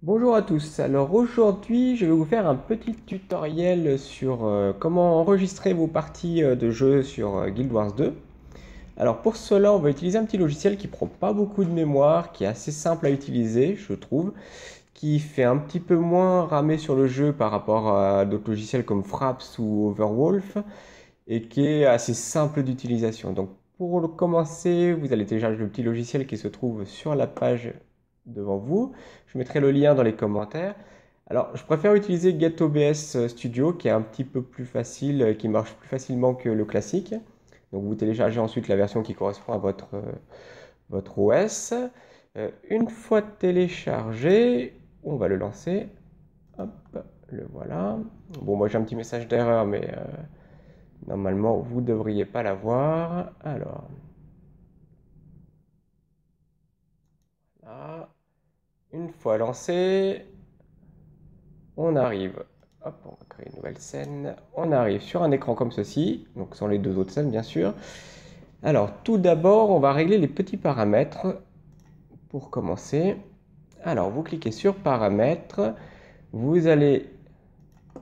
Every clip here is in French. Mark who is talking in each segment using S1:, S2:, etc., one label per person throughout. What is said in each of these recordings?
S1: Bonjour à tous, alors aujourd'hui je vais vous faire un petit tutoriel sur comment enregistrer vos parties de jeu sur Guild Wars 2. Alors pour cela on va utiliser un petit logiciel qui prend pas beaucoup de mémoire, qui est assez simple à utiliser je trouve, qui fait un petit peu moins ramer sur le jeu par rapport à d'autres logiciels comme Fraps ou Overwolf et qui est assez simple d'utilisation. Donc pour commencer, vous allez télécharger le petit logiciel qui se trouve sur la page devant vous. Je mettrai le lien dans les commentaires. Alors, je préfère utiliser GetOBS Studio qui est un petit peu plus facile, qui marche plus facilement que le classique. Donc, vous téléchargez ensuite la version qui correspond à votre OS. Une fois téléchargé, on va le lancer. Hop, le voilà. Bon, moi j'ai un petit message d'erreur, mais normalement vous ne devriez pas l'avoir. Alors, là, une fois lancé, on arrive, hop, on va créer une nouvelle scène, on arrive sur un écran comme ceci, donc sans les deux autres scènes bien sûr. Alors tout d'abord, on va régler les petits paramètres pour commencer. Alors vous cliquez sur paramètres, vous allez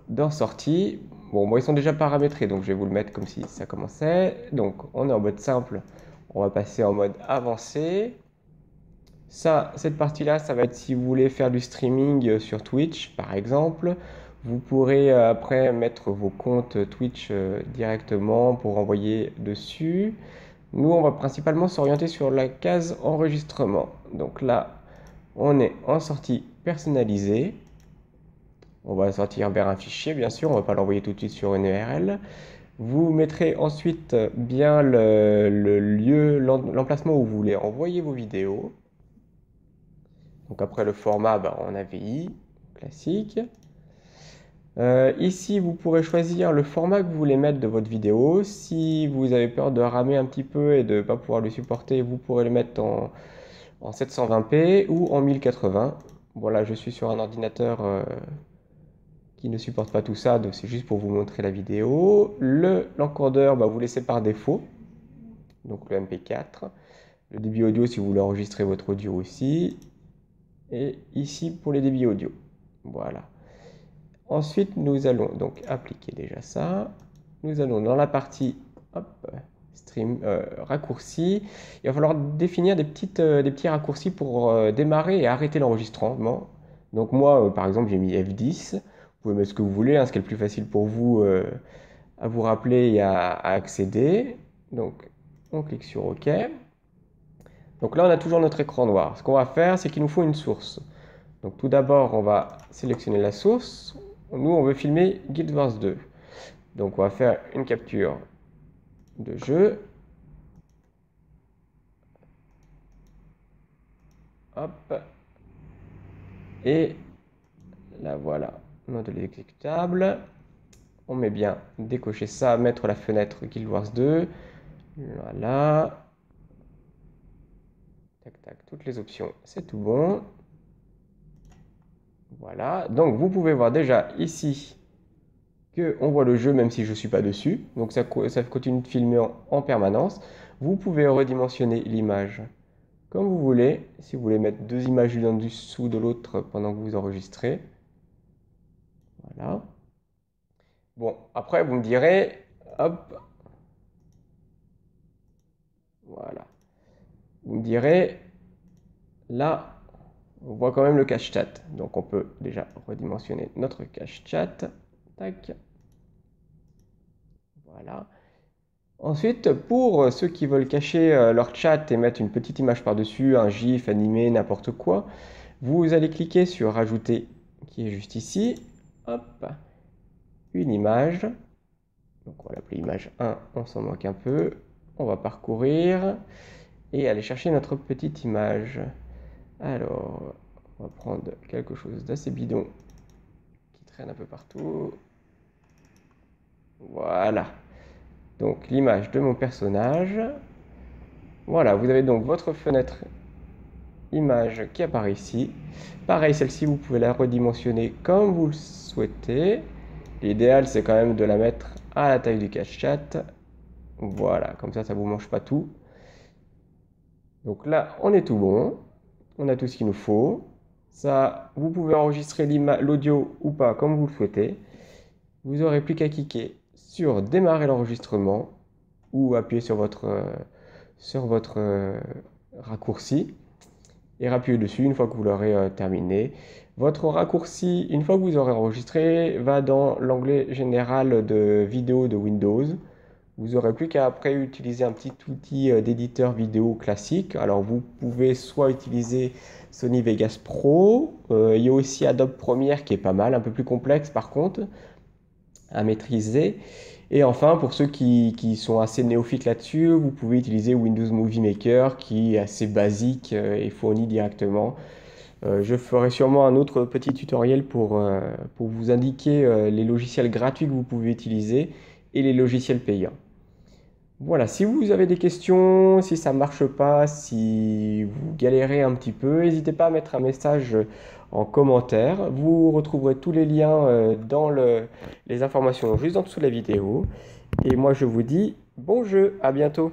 S1: dans sortie. Bon, moi ils sont déjà paramétrés, donc je vais vous le mettre comme si ça commençait. Donc on est en mode simple, on va passer en mode avancé. Ça, cette partie-là, ça va être si vous voulez faire du streaming sur Twitch, par exemple. Vous pourrez après mettre vos comptes Twitch directement pour envoyer dessus. Nous, on va principalement s'orienter sur la case enregistrement. Donc là, on est en sortie personnalisée. On va sortir vers un fichier, bien sûr. On ne va pas l'envoyer tout de suite sur une URL. Vous mettrez ensuite bien le lieu, l'emplacement où vous voulez envoyer vos vidéos. Donc après le format, en AVI, classique. Ici, vous pourrez choisir le format que vous voulez mettre de votre vidéo. Si vous avez peur de ramer un petit peu et de ne pas pouvoir le supporter, vous pourrez le mettre en 720p ou en 1080. Voilà, je suis sur un ordinateur qui ne supporte pas tout ça, donc c'est juste pour vous montrer la vidéo. L'encodeur, vous laissez par défaut, donc le MP4. Le débit audio si vous voulez enregistrer votre audio aussi. Et ici pour les débits audio. Voilà. Ensuite, nous allons donc appliquer déjà ça. Nous allons dans la partie hop, stream raccourci. Il va falloir définir des petits raccourcis pour démarrer et arrêter l'enregistrement. Donc moi, par exemple, j'ai mis F10. Vous pouvez mettre ce que vous voulez, hein, ce qui est le plus facile pour vous à vous rappeler et à accéder. Donc, on clique sur OK. Donc là, on a toujours notre écran noir. Ce qu'on va faire, c'est qu'il nous faut une source. Donc tout d'abord, on va sélectionner la source. Nous, on veut filmer Guild Wars 2. Donc on va faire une capture de jeu. Hop. Et là, voilà, notre exécutable. On met bien décocher ça, mettre la fenêtre Guild Wars 2. Voilà. Tac, tac, toutes les options, c'est tout bon. Voilà, donc vous pouvez voir déjà ici on voit le jeu même si je ne suis pas dessus. Donc ça continue de filmer en permanence. Vous pouvez redimensionner l'image comme vous voulez. Si vous voulez mettre deux images l'une en dessous de l'autre pendant que vous enregistrez. Voilà. Bon, après vous me direz, hop, voilà. Vous me direz, là, on voit quand même le cache chat. Donc on peut déjà redimensionner notre cache chat. Tac. Voilà. Ensuite, pour ceux qui veulent cacher leur chat et mettre une petite image par-dessus, un gif animé, n'importe quoi, vous allez cliquer sur Rajouter, qui est juste ici. Hop, une image. Donc on va l'appeler image 1, on s'en moque un peu. On va parcourir et aller chercher notre petite image. Alors, on va prendre quelque chose d'assez bidon qui traîne un peu partout. Voilà. Donc l'image de mon personnage. Voilà, vous avez donc votre fenêtre image qui apparaît ici. Pareil, celle-ci, vous pouvez la redimensionner comme vous le souhaitez. L'idéal, c'est quand même de la mettre à la taille du cache chat. Voilà, comme ça vous mange pas tout. Donc là, on est tout bon. On a tout ce qu'il nous faut. Ça, vous pouvez enregistrer l'audio ou pas comme vous le souhaitez. Vous n'aurez plus qu'à cliquer sur démarrer l'enregistrement ou appuyer sur votre raccourci et appuyer dessus une fois que vous l'aurez terminé. Votre raccourci, une fois que vous aurez enregistré, va dans l'onglet général de vidéo de Windows. Vous n'aurez plus qu'à après utiliser un petit outil d'éditeur vidéo classique. Alors vous pouvez soit utiliser Sony Vegas Pro, il y a aussi Adobe Premiere qui est pas mal, un peu plus complexe par contre à maîtriser. Et enfin, pour ceux qui sont assez néophytes là-dessus, vous pouvez utiliser Windows Movie Maker qui est assez basique et fourni directement. Je ferai sûrement un autre petit tutoriel pour vous indiquer les logiciels gratuits que vous pouvez utiliser et les logiciels payants. Voilà, si vous avez des questions, si ça ne marche pas, si vous galérez un petit peu, n'hésitez pas à mettre un message en commentaire. Vous retrouverez tous les liens dans les informations juste en dessous de la vidéo. Et moi je vous dis bon jeu, à bientôt.